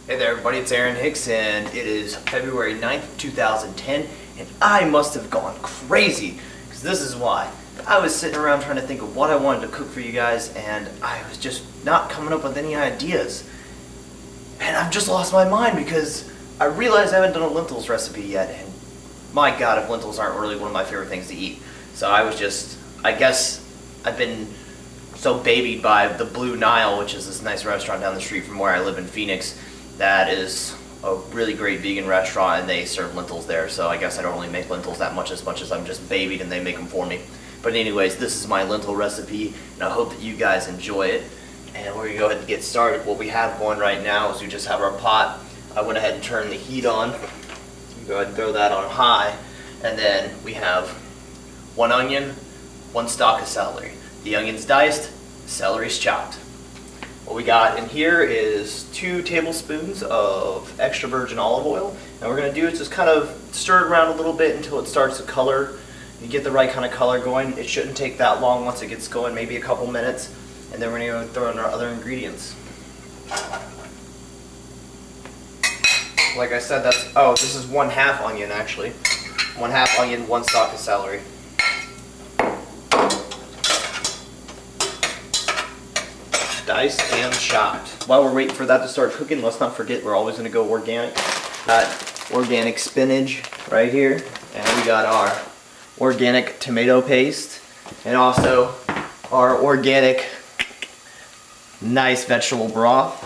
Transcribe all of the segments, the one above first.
Hey there everybody, it's Hicks, and it is February 9th, 2010, and I must have gone crazy, because this is why. I was sitting around trying to think of what I wanted to cook for you guys, and I was just not coming up with any ideas. And I've just lost my mind because I realized I haven't done a lentils recipe yet, and my god, if lentils aren't really one of my favorite things to eat. So I guess I've been so babied by the Blue Nile, which is this nice restaurant down the street from where I live in Phoenix. That is a really great vegan restaurant, and they serve lentils there, so I guess I don't really make lentils that much as I'm just babied and they make them for me. But anyways, this is my lentil recipe, and I hope that you guys enjoy it. And we're going to go ahead and get started. What we have going right now is we just have our pot. I went ahead and turned the heat on. So go ahead and throw that on high. And then we have 1 onion, 1 stalk of celery. The onion's diced, celery's chopped. What we got in here is 2 tablespoons of extra virgin olive oil, and what we're going to do is just kind of stir it around a little bit until it starts to color. You get the right kind of color going. It shouldn't take that long once it gets going, maybe a couple minutes, and then we're going to throw in our other ingredients. Like I said, this is 1/2 onion actually. 1/2 onion, 1 stalk of celery. Diced and chopped. While we're waiting for that to start cooking, let's not forget we're always going to go organic. Got organic spinach right here, and we got our organic tomato paste, and also our organic nice vegetable broth.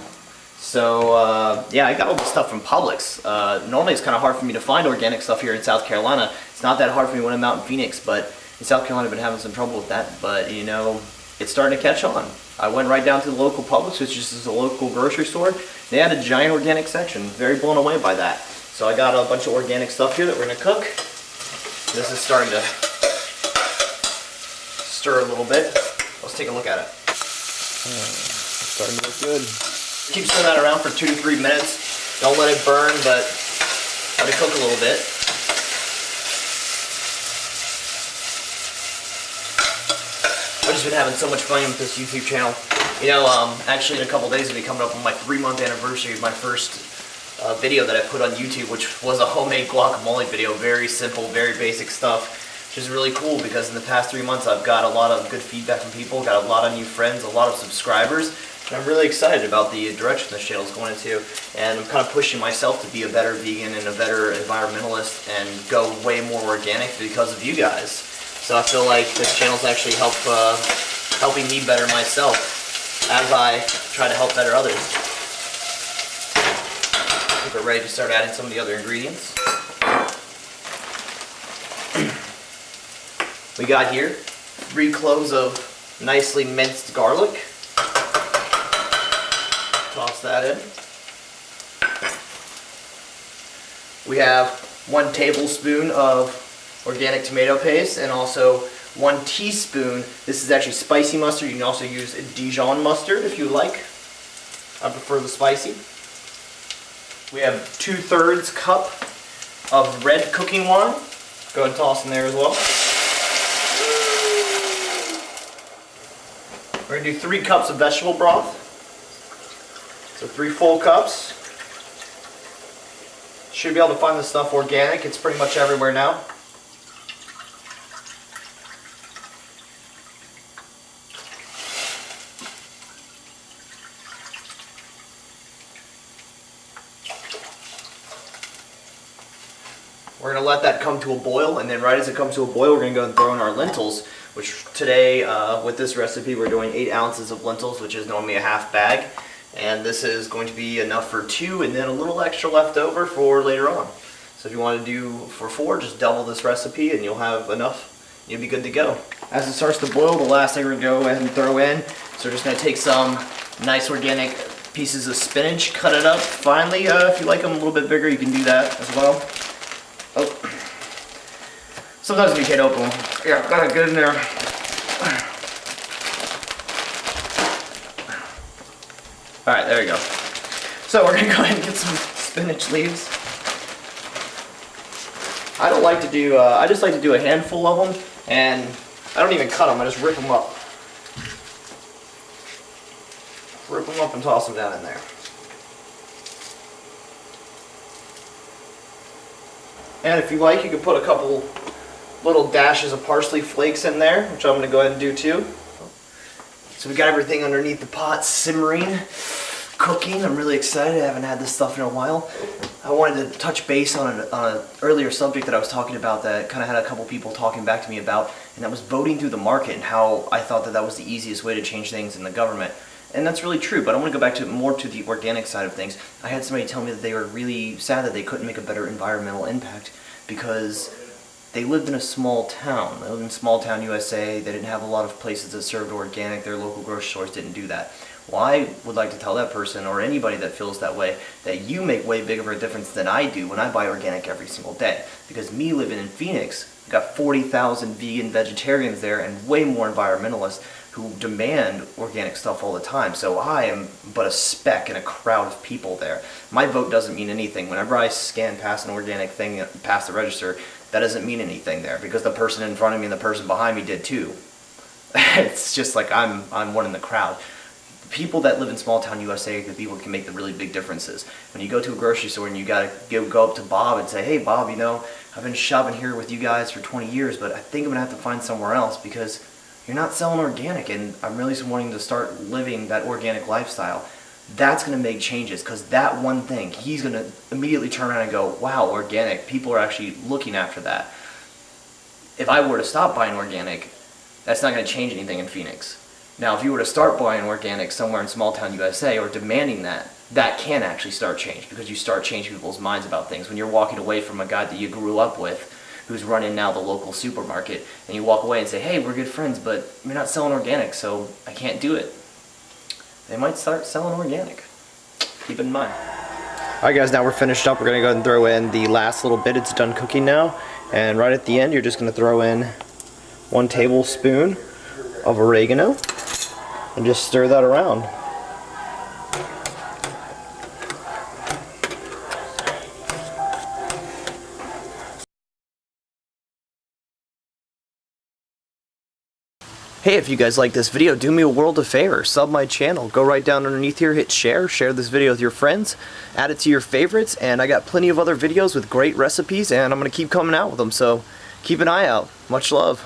So yeah, I got all this stuff from Publix. Normally it's kind of hard for me to find organic stuff here in South Carolina. It's not that hard for me when I'm out in Phoenix, but in South Carolina I've been having some trouble with that. But you know, it's starting to catch on. I went right down to the local Publix, which is a local grocery store. They had a giant organic section. Very blown away by that. So I got a bunch of organic stuff here that we're going to cook. This is starting to stir a little bit. Let's take a look at it. It's starting to look good. Keep stirring that around for 2 to 3 minutes. Don't let it burn, but let it cook a little bit. I've just been having so much fun with this YouTube channel. You know, actually in a couple days it'll be coming up on my 3-month anniversary of my first video that I put on YouTube, which was a homemade guacamole video. Very simple, very basic stuff, which is really cool because in the past 3 months I've got a lot of good feedback from people, got a lot of new friends, a lot of subscribers, and I'm really excited about the direction this channel is going into. And I'm kind of pushing myself to be a better vegan and a better environmentalist and go way more organic because of you guys. So I feel like this channel's actually helping me better myself as I try to help better others. I think we're ready to start adding some of the other ingredients. We got here 3 cloves of nicely minced garlic. Toss that in. We have 1 tablespoon of organic tomato paste, and also 1 teaspoon, this is actually spicy mustard. You can also use Dijon mustard if you like. I prefer the spicy. We have 2/3 cup of red cooking wine. Go ahead and toss in there as well. We're going to do 3 cups of vegetable broth. So 3 full cups. Should be able to find this stuff organic. It's pretty much everywhere now. We're going to let that come to a boil, and then right as it comes to a boil, we're going to go and throw in our lentils, which today, with this recipe, we're doing 8 ounces of lentils, which is normally a half bag. And this is going to be enough for 2, and then a little extra left over for later on. So if you want to do for 4, just double this recipe, and you'll have enough. You'll be good to go. As it starts to boil, the last thing we're going to go ahead and throw in, so we're just going to take some nice organic pieces of spinach, cut it up finely. If you like them a little bit bigger, you can do that as well. Oh, sometimes we can't open them. Yeah, gotta get in there. Alright, there we go. So we're gonna go ahead and get some spinach leaves. I don't like to do, I just like to do a handful of them, and I don't even cut them, I just rip them up. Rip them up and toss them down in there. And if you like, you can put a couple little dashes of parsley flakes in there, which I'm going to go ahead and do too. So we got everything underneath the pot simmering, cooking. I'm really excited. I haven't had this stuff in a while. I wanted to touch base on an earlier subject that I was talking about that kind of had a couple people talking back to me about, and that was voting through the market and how I thought that was the easiest way to change things in the government. And that's really true, but I want to go back to more to the organic side of things. I had somebody tell me that they were really sad that they couldn't make a better environmental impact because they lived in a small town. They lived in small town USA. They didn't have a lot of places that served organic. Their local grocery stores didn't do that. Well, I would like to tell that person, or anybody that feels that way, that you make way bigger of a difference than I do when I buy organic every single day. Because me living in Phoenix, we've got 40,000 vegan vegetarians there and way more environmentalists who demand organic stuff all the time. So I am but a speck in a crowd of people there. My vote doesn't mean anything. Whenever I scan past an organic thing past the register, that doesn't mean anything there because the person in front of me and the person behind me did too. It's just like I'm one in the crowd. People that live in small town USA are the people that can make the really big differences. When you go to a grocery store and you gotta go up to Bob and say, hey Bob, you know, I've been shopping here with you guys for 20 years, but I think I'm gonna have to find somewhere else because you're not selling organic and I'm really wanting to start living that organic lifestyle. That's going to make changes because that one thing, he's going to immediately turn around and go, wow, organic, people are actually looking after that. If I were to stop buying organic, that's not going to change anything in Phoenix. Now, if you were to start buying organic somewhere in small town USA or demanding that, that can actually start change because you start changing people's minds about things. When you're walking away from a guy that you grew up with, who's running now the local supermarket, and you walk away and say, hey, we're good friends, but you're not selling organic, so I can't do it. They might start selling organic. Keep it in mind. Alright guys, now we're finished up. We're going to go ahead and throw in the last little bit. It's done cooking now. And right at the end, you're just going to throw in 1 tablespoon of oregano and just stir that around. Hey, if you guys like this video, do me a world of favor. Sub my channel. Go right down underneath here, hit share. Share this video with your friends. Add it to your favorites. And I got plenty of other videos with great recipes, and I'm going to keep coming out with them. So keep an eye out. Much love.